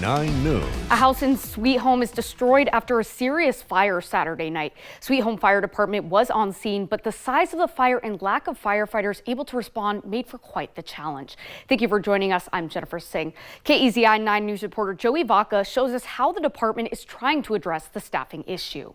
9 News. A house in Sweet Home is destroyed after a serious fire Saturday night. Sweet Home Fire Department was on scene, but the size of the fire and lack of firefighters able to respond made for quite the challenge. Thank you for joining us. I'm Jennifer Singh. KEZI 9 News reporter Joey Vaca shows us how the department is trying to address the staffing issue.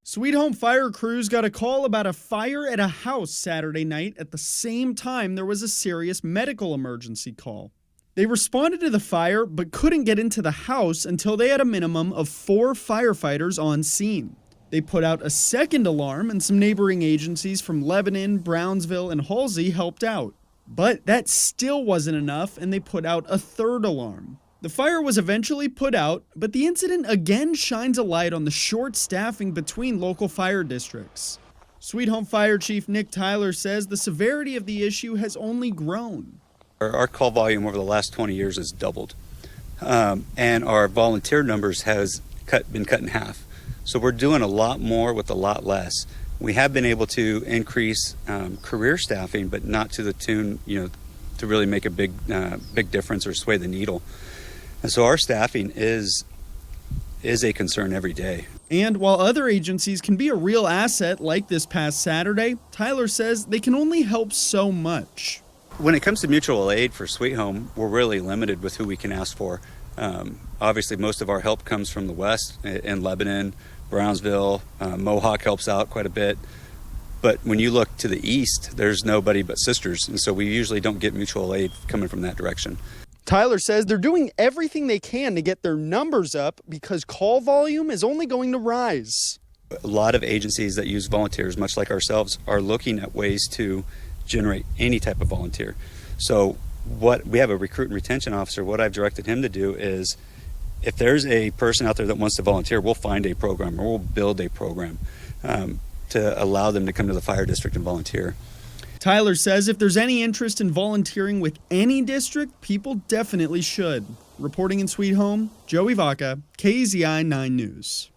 Sweet Home fire crews got a call about a fire at a house Saturday night. At the same time, there was a serious medical emergency call. They responded to the fire, but couldn't get into the house until they had a minimum of 4 firefighters on scene. They put out a second alarm, and some neighboring agencies from Lebanon, Brownsville, and Halsey helped out. But that still wasn't enough, and they put out a third alarm. The fire was eventually put out, but the incident again shines a light on the short staffing between local fire districts. Sweet Home Fire Chief Nick Tyler says the severity of the issue has only grown. Our call volume over the last 20 years has doubled, and our volunteer numbers has been cut in half. So we're doing a lot more with a lot less. We have been able to increase career staffing, but not to the tune, to really make a big difference or sway the needle. And so our staffing is a concern every day. And while other agencies can be a real asset like this past Saturday, Tyler says they can only help so much. When it comes to mutual aid for Sweet Home, we're really limited with who we can ask for. Obviously, most of our help comes from the west in Lebanon, Brownsville. Mohawk helps out quite a bit. But when you look to the east, there's nobody but sisters. And so we usually don't get mutual aid coming from that direction. Tyler says they're doing everything they can to get their numbers up because call volume is only going to rise. A lot of agencies that use volunteers, much like ourselves, are looking at ways to generate any type of volunteer. So we have a recruit and retention officer. What I've directed him to do is, if there's a person out there that wants to volunteer, we'll find a program or we'll build a program to allow them to come to the fire district and volunteer. Tyler says if there's any interest in volunteering with any district, people definitely should. Reporting in Sweet Home, Joey Vaca, KEZI 9 News.